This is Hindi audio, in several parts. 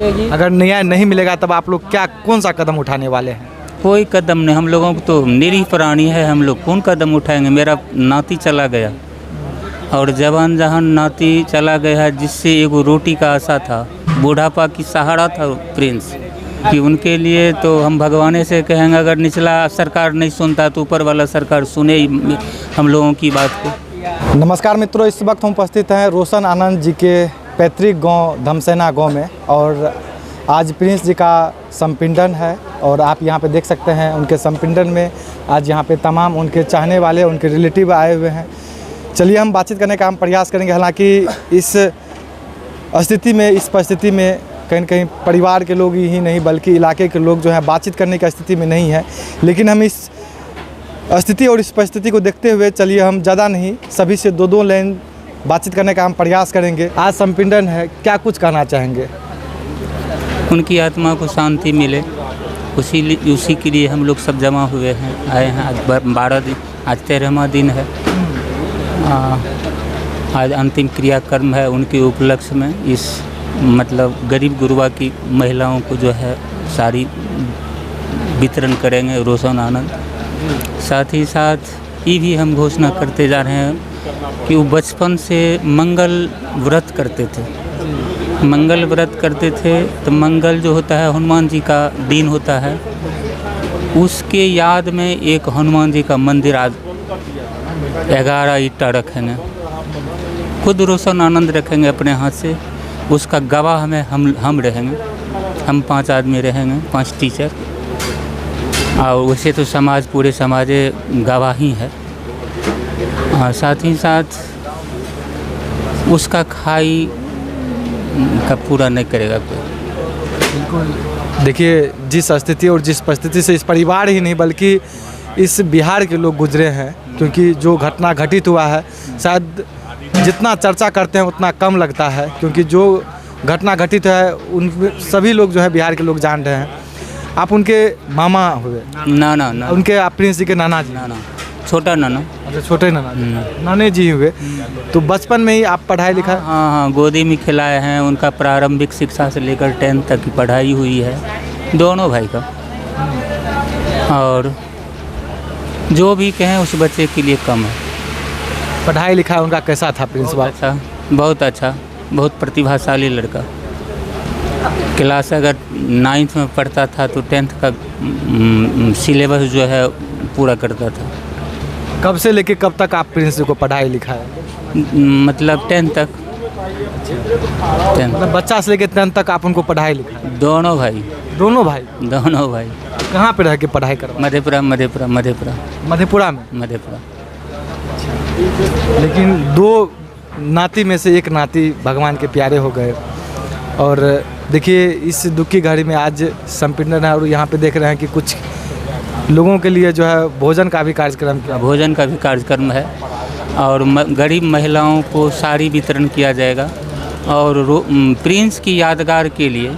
अगर न्याय नहीं मिलेगा तब आप लोग क्या कौन सा कदम उठाने वाले हैं? कोई कदम नहीं, हम लोगों को तो निरीह प्राणी है, हम लोग कौन कदम उठाएंगे। मेरा नाती चला गया और जवान जहान नाती चला गया है, जिससे एगो रोटी का आशा था, बुढ़ापा की सहारा था प्रिंस कि उनके लिए तो हम भगवान से कहेंगे अगर निचला सरकार नहीं सुनता तो ऊपर वाला सरकार सुने हम लोगों की बात को। नमस्कार मित्रों, इस वक्त हम उपस्थित हैं रोशन आनंद जी के पैतृक गांव धमसेना गांव में और आज प्रिंस जी का संपिंडन है और आप यहां पे देख सकते हैं उनके संपिंडन में आज यहां पे तमाम उनके चाहने वाले उनके रिलेटिव आए हुए हैं। चलिए हम बातचीत करने का हम प्रयास करेंगे। हालांकि इस स्थिति में, इस परिस्थिति में कहीं न कहीं परिवार के लोग ही नहीं बल्कि इलाके के लोग जो है बातचीत करने की स्थिति में नहीं है, लेकिन हम इस स्थिति और इस परिस्थिति को देखते हुए चलिए हम ज़्यादा नहीं सभी से दो लाइन बातचीत करने का हम प्रयास करेंगे। आज संपिंडन है, क्या कुछ कहना चाहेंगे? उनकी आत्मा को शांति मिले, उसी के लिए हम लोग सब जमा हुए हैं, आए हैं। आज 12 दिन, आज 13वां दिन है। आज अंतिम क्रियाकर्म है उनके उपलक्ष्य में। इस मतलब गरीब गुरबा की महिलाओं को जो है साड़ी वितरण करेंगे रोशन आनंद। साथ ही साथ ये भी हम घोषणा करते जा रहे हैं कि वो बचपन से मंगल व्रत करते थे। मंगल व्रत करते थे तो मंगल जो होता है हनुमान जी का दिन होता है, उसके याद में एक हनुमान जी का मंदिर आज 11 ईंटा रखेंगे, खुद रोशन आनंद रखेंगे अपने हाथ से। उसका गवाह में हम रहेंगे, हम 5 आदमी रहेंगे, 5 टीचर। और वैसे तो समाज, पूरे समाज गवाह ही है। साथ ही साथ उसका खाई का पूरा नहीं करेगा कोई। देखिए, जिस स्थिति और जिस परिस्थिति से इस परिवार ही नहीं बल्कि इस बिहार के लोग गुजरे हैं, क्योंकि जो घटना घटित हुआ है शायद जितना चर्चा करते हैं उतना कम लगता है, क्योंकि जो घटना घटित है उन सभी लोग जो है बिहार के लोग जान रहे हैं। आप उनके मामा हुए? ना उनके आप प्रिंस जी के नाना जी? नाना, छोटा नाना। अच्छा, छोटे नाना जी, नाने जी हुए। तो बचपन में ही आप पढ़ाई लिखा? हाँ, गोदी में खिलाए हैं। उनका प्रारंभिक शिक्षा से लेकर 10th तक की पढ़ाई हुई है दोनों भाई का। और जो भी कहें उस बच्चे के लिए कम है। पढ़ाई लिखा उनका कैसा था प्रिंस? बहुत अच्छा, बहुत प्रतिभाशाली लड़का। क्लास अगर 9th में पढ़ता था तो 10th का सिलेबस जो है पूरा करता था। कब से लेके कब तक आप प्रिंस जी को पढ़ाई लिखाया? मतलब 10th तक। 10th मतलब बच्चा से लेके 10th तक आप उनको पढ़ाई लिखाया? दोनों भाई। दोनों भाई? दोनों भाई। कहाँ पे रह के पढ़ाई कर? मधेपुरा में। मधेपुरा। लेकिन 2 नाती में से एक नाती भगवान के प्यारे हो गए। और देखिए, इस दुख की घड़ी में आज संपिंडन है और यहाँ पे देख रहे हैं कि कुछ लोगों के लिए जो है भोजन का भी कार्यक्रम है और गरीब महिलाओं को साड़ी वितरण किया जाएगा। और प्रिंस की यादगार के लिए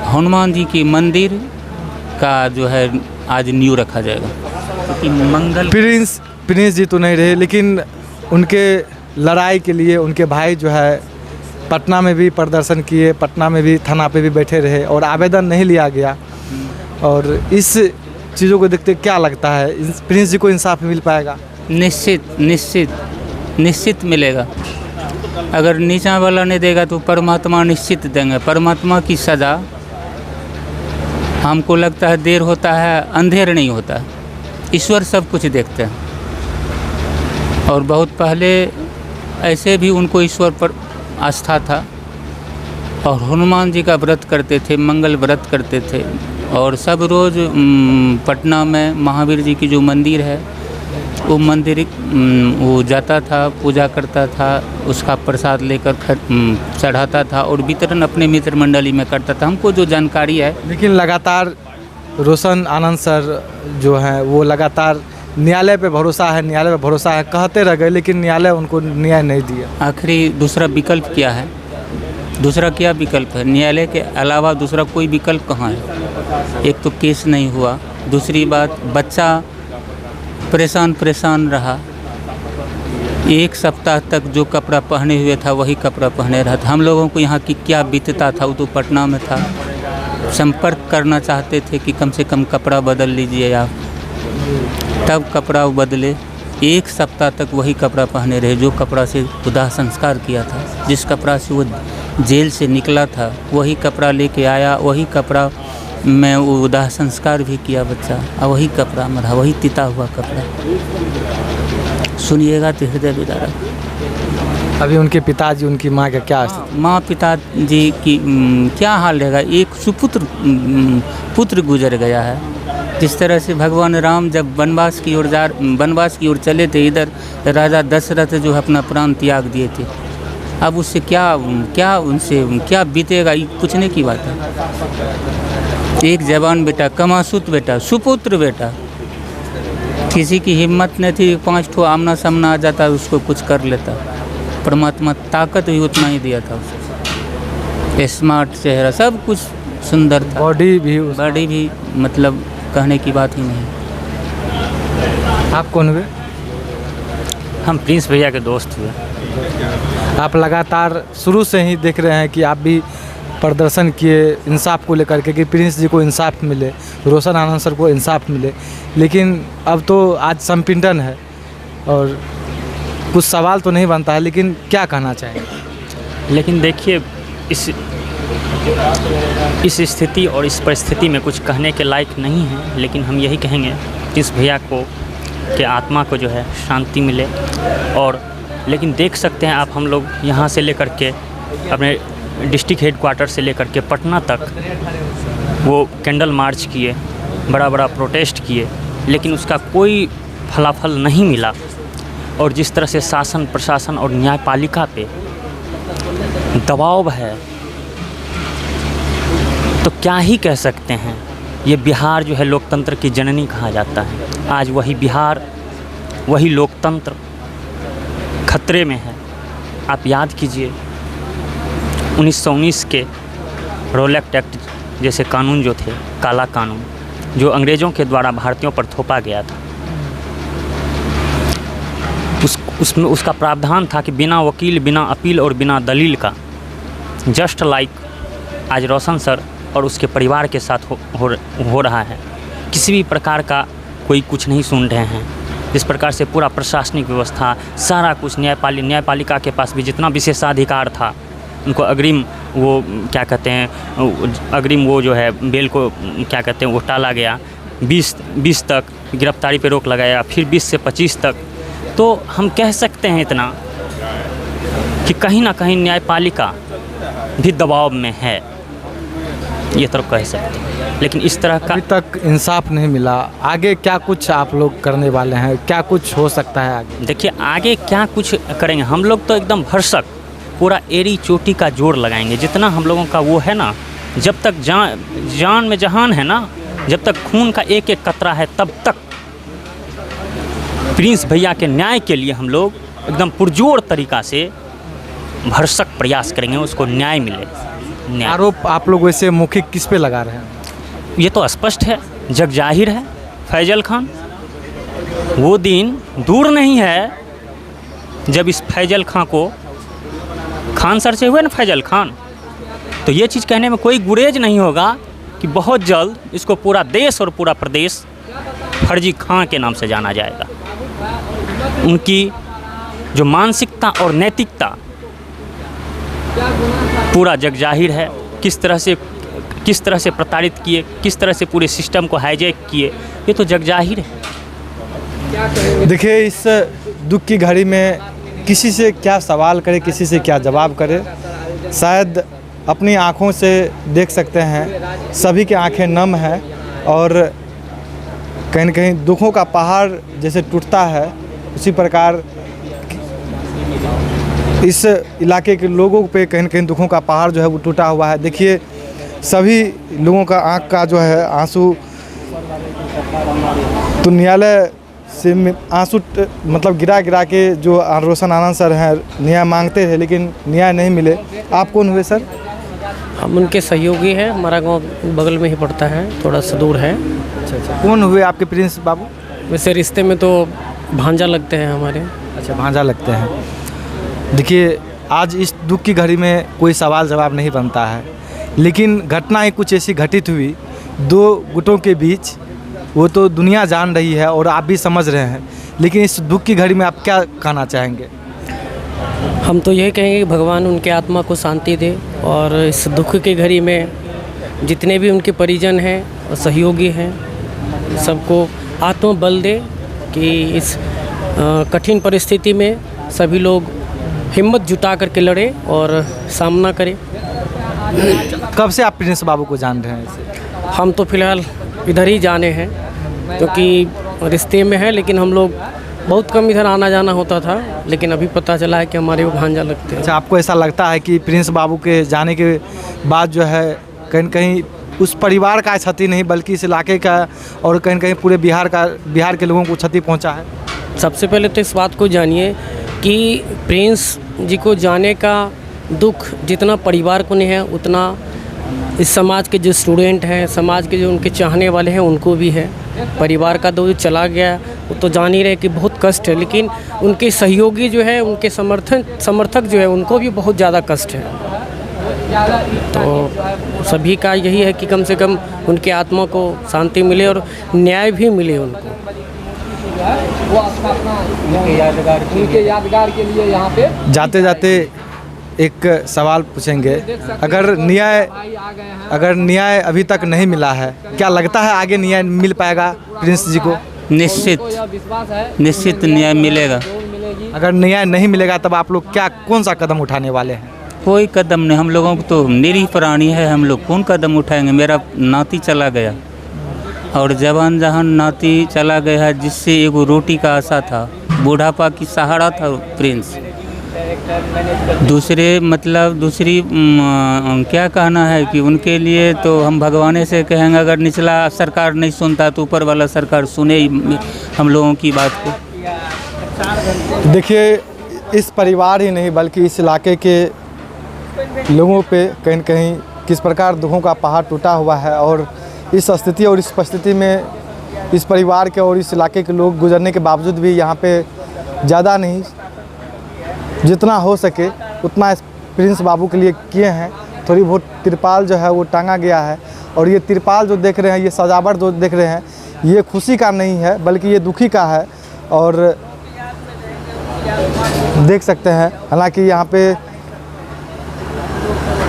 हनुमान जी की मंदिर का जो है आज न्यू रखा जाएगा, क्योंकि मंगल। प्रिंस जी तो नहीं रहे, लेकिन उनके लड़ाई के लिए उनके भाई जो है पटना में भी प्रदर्शन किए, पटना में भी थाना पे भी बैठे रहे और आवेदन नहीं लिया गया। और इस चीज़ों को देखते क्या लगता है, प्रिंस जी को इंसाफ मिल पाएगा? निश्चित मिलेगा। अगर नीचा वाला नहीं देगा तो परमात्मा निश्चित देंगे। परमात्मा की सज़ा हमको लगता है देर होता है, अंधेर नहीं होता। ईश्वर सब कुछ देखते हैं। और बहुत पहले ऐसे भी उनको ईश्वर पर आस्था था और हनुमान जी का व्रत करते थे, मंगल व्रत करते थे। और सब रोज़ पटना में महावीर जी की जो मंदिर है वो मंदिर वो जाता था, पूजा करता था, उसका प्रसाद लेकर चढ़ाता था और वितरण अपने मित्र मंडली में करता था। हमको जो जानकारी है। लेकिन लगातार रोशन आनंद सर जो हैं वो लगातार न्यायालय पे भरोसा है कहते रह गए, लेकिन न्यायालय उनको न्याय नहीं दिया। आखिरी दूसरा विकल्प क्या है? दूसरा क्या विकल्प है? न्यायालय के अलावा दूसरा कोई विकल्प कहाँ है? एक तो केस नहीं हुआ, दूसरी बात बच्चा परेशान रहा। एक सप्ताह तक जो कपड़ा पहने हुए था वही कपड़ा पहने रहा था। हम लोगों को यहाँ की क्या बीतता था, वो तो पटना में था। संपर्क करना चाहते थे कि कम से कम कपड़ा बदल लीजिए आप, तब कपड़ा वो बदले। एक सप्ताह तक वही कपड़ा पहने रहे जो कपड़ा से दाह संस्कार किया था। जिस कपड़ा से वो जेल से निकला था वही कपड़ा लेके आया, वही कपड़ा में वो दाह संस्कार भी किया बच्चा, और वही कपड़ा मरा, वही तिता हुआ कपड़ा। सुनिएगा तो हृदय विदारक। अभी उनके पिताजी, उनकी माँ का क्या स्थिति? माँ पिताजी की क्या हाल रहेगा। एक सुपुत्र पुत्र गुजर गया है। जिस तरह से भगवान राम जब वनवास की ओर चले थे, इधर राजा दशरथ जो है अपना प्राण त्याग दिए थे। अब उससे उनसे क्या बीतेगा, ये पूछने की बात है। एक जवान बेटा, कमासुत बेटा, सुपुत्र बेटा, किसी की हिम्मत नहीं थी 5 ठो आमना सामना आ जाता उसको कुछ कर लेता। परमात्मा ताकत भी उतना ही दिया था उसे। स्मार्ट चेहरा, सब कुछ सुंदर था, बॉडी भी मतलब कहने की बात ही नहीं। आप कौन हुए? हम प्रिंस भैया के दोस्त हुए। आप लगातार शुरू से ही देख रहे हैं कि आप भी प्रदर्शन किए इंसाफ को लेकर के, कि प्रिंस जी को इंसाफ मिले, रोशन आनंद सर को इंसाफ मिले। लेकिन अब तो आज संपीड़न है और कुछ सवाल तो नहीं बनता है, लेकिन क्या कहना चाहेंगे? लेकिन देखिए, इस स्थिति और इस परिस्थिति में कुछ कहने के लायक नहीं है। लेकिन हम यही कहेंगे प्रिंस भैया को कि आत्मा को जो है शांति मिले। और लेकिन देख सकते हैं आप, हम लोग यहाँ से लेकर के अपने डिस्ट्रिक्ट हेडक्वार्टर से लेकर के पटना तक वो कैंडल मार्च किए, बड़ा बड़ा प्रोटेस्ट किए, लेकिन उसका कोई फलाफल नहीं मिला। और जिस तरह से शासन प्रशासन और न्यायपालिका पे दबाव है, तो क्या ही कह सकते हैं। ये बिहार जो है लोकतंत्र की जननी कहा जाता है। आज वही बिहार, वही लोकतंत्र खतरे में है। आप याद कीजिए 1919 के रोलेक्ट एक्ट जैसे कानून जो थे, काला कानून, जो अंग्रेज़ों के द्वारा भारतीयों पर थोपा गया था, उसमें उसका प्रावधान था कि बिना वकील, बिना अपील और बिना दलील का, जस्ट लाइक आज रोशन सर और उसके परिवार के साथ हो रहा है। किसी भी प्रकार का कोई कुछ नहीं सुन रहे हैं। जिस प्रकार से पूरा प्रशासनिक व्यवस्था, सारा कुछ, न्यायपालिका के पास भी जितना विशेषाधिकार था, उनको अग्रिम वो क्या कहते हैं, अग्रिम वो जो है बेल को क्या कहते हैं वो टाला गया। 20 तक गिरफ्तारी पे रोक लगाया, फिर 20 से 25 तक। तो हम कह सकते हैं इतना कि कहीं ना कहीं न्यायपालिका भी दबाव में है, ये तो कह सकते हैं। लेकिन इस तरह का अभी तक इंसाफ नहीं मिला। आगे क्या कुछ आप लोग करने वाले हैं? क्या कुछ हो सकता है आगे? देखिए, आगे क्या कुछ करेंगे हम लोग, तो एकदम भरसक पूरा एड़ी चोटी का जोर लगाएंगे। जितना हम लोगों का वो है ना, जब तक जान में जहान है ना, जब तक खून का एक एक कतरा है, तब तक प्रिंस भैया के न्याय के लिए हम लोग एकदम पुरजोर तरीक़ा से भरसक प्रयास करेंगे, उसको न्याय मिले। आरोप आप लोग वैसे मौखिक किस पे लगा रहे हैं? ये तो स्पष्ट है, जग जाहिर है, फैजल खान। वो दिन दूर नहीं है जब इस फैजल खान को, खान सर से हुए ना फैजल खान, तो ये चीज़ कहने में कोई गुरेज नहीं होगा कि बहुत जल्द इसको पूरा देश और पूरा प्रदेश फर्जी खां के नाम से जाना जाएगा। उनकी जो मानसिकता और नैतिकता पूरा जग जाहिर है। किस तरह से प्रताड़ित किए, किस तरह से पूरे सिस्टम को हाईजैक किए, ये तो जग जाहिर है। देखिए, इस दुख की घड़ी में किसी से क्या सवाल करे, किसी से क्या जवाब करे। शायद अपनी आँखों से देख सकते हैं, सभी की आंखें नम हैं और कहीं न कहीं दुखों का पहाड़ जैसे टूटता है, उसी प्रकार इस इलाके के लोगों पे कहीं न कहीं दुखों का पहाड़ जो है वो टूटा हुआ है। देखिए, सभी लोगों का आंख का जो है आंसू, तो न्यायालय से आंसू मतलब गिरा के जो रोशन आनंद सर हैं न्याय मांगते थे, लेकिन न्याय नहीं मिले। आप कौन हुए सर? हम उनके सहयोगी हैं, हमारा गांव बगल में ही पड़ता है, थोड़ा सा दूर है। अच्छा। कौन हुए आपके प्रिंस बाबू? वैसे रिश्ते में तो भांजा लगते हैं हमारे। अच्छा, भांजा लगते हैं। देखिए, आज इस दुख की घड़ी में कोई सवाल जवाब नहीं बनता है, लेकिन घटना ही कुछ ऐसी घटित हुई दो गुटों के बीच, वो तो दुनिया जान रही है और आप भी समझ रहे हैं, लेकिन इस दुख की घड़ी में आप क्या कहना चाहेंगे? हम तो यही कहेंगे कि भगवान उनके आत्मा को शांति दे, और इस दुख की घड़ी में जितने भी उनके परिजन हैं और सहयोगी हैं, सबको आत्मबल दे कि इस कठिन परिस्थिति में सभी लोग हिम्मत जुटा करके लड़े और सामना करें। कब से आप प्रिंस बाबू को जान रहे हैं इसे? हम तो फिलहाल इधर ही जाने हैं, क्योंकि रिश्ते में है, लेकिन हम लोग बहुत कम इधर आना जाना होता था, लेकिन अभी पता चला है कि हमारे वो भांजा लगते हैं। अच्छा, आपको ऐसा लगता है कि प्रिंस बाबू के जाने के बाद जो है कहीं न कहीं उस परिवार का क्षति नहीं बल्कि इस इलाके का और कहीं न कहीं पूरे बिहार के लोगों को क्षति पहुंचा है? सबसे पहले तो इस बात को जानिए कि प्रिंस जी को जाने का दुख जितना परिवार को नहीं है, उतना इस समाज के जो स्टूडेंट हैं, समाज के जो उनके चाहने वाले हैं, उनको भी है। परिवार का जो चला गया वो तो जान ही रहे कि बहुत कष्ट है, लेकिन उनके सहयोगी जो है, उनके समर्थक जो है, उनको भी बहुत ज़्यादा कष्ट है। तो सभी का यही है कि कम से कम उनके आत्मा को शांति मिले और न्याय भी मिले उनको। उनके यादगार के लिए यहाँ पे जाते जाते एक सवाल पूछेंगे, अगर न्याय अभी तक नहीं मिला है, क्या लगता है आगे न्याय मिल पाएगा प्रिंस जी को? निश्चित न्याय मिलेगा। अगर न्याय नहीं मिलेगा तब आप लोग कौन सा कदम उठाने वाले हैं? कोई कदम नहीं, हम लोगों को तो निरीह प्राणी है, हम लोग कौन कदम उठाएंगे? मेरा नाती चला गया और जवान जहान नाती चला गया है, जिससे एगो रोटी का आशा था, बुढ़ापा की सहारा था प्रिंस। दूसरी क्या कहना है कि उनके लिए तो हम भगवान से कहेंगे, अगर निचला सरकार नहीं सुनता तो ऊपर वाला सरकार सुने हम लोगों की बात को। देखिए, इस परिवार ही नहीं बल्कि इस इलाके के लोगों पे कहीं न कहीं किस प्रकार दुखों का पहाड़ टूटा हुआ है, और इस स्थिति और इस परिस्थिति में इस परिवार के और इस इलाके के लोग गुजरने के बावजूद भी यहाँ पे ज़्यादा नहीं, जितना हो सके उतना इस प्रिंस बाबू के लिए किए हैं। थोड़ी बहुत तिरपाल जो है वो टांगा गया है, और ये तिरपाल जो देख रहे हैं, ये सजावट जो देख रहे हैं, ये खुशी का नहीं है बल्कि ये दुखी का है। और देख सकते हैं, हालांकि यहाँ पे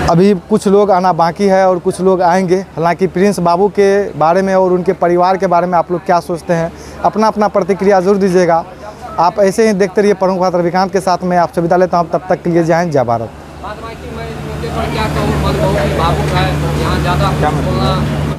अभी कुछ लोग आना बाकी है और कुछ लोग आएंगे। हालांकि प्रिंस बाबू के बारे में और उनके परिवार के बारे में आप लोग क्या सोचते हैं, अपना अपना प्रतिक्रिया जरूर दीजिएगा। आप ऐसे ही देखते रहिए प्रमुख बात रविकांत के साथ में आपसे विदा लेता हूँ। तब तक के लिए जय हिंद, जय भारत। क्या कहूँ, बाबू है यहाँ ज़्यादा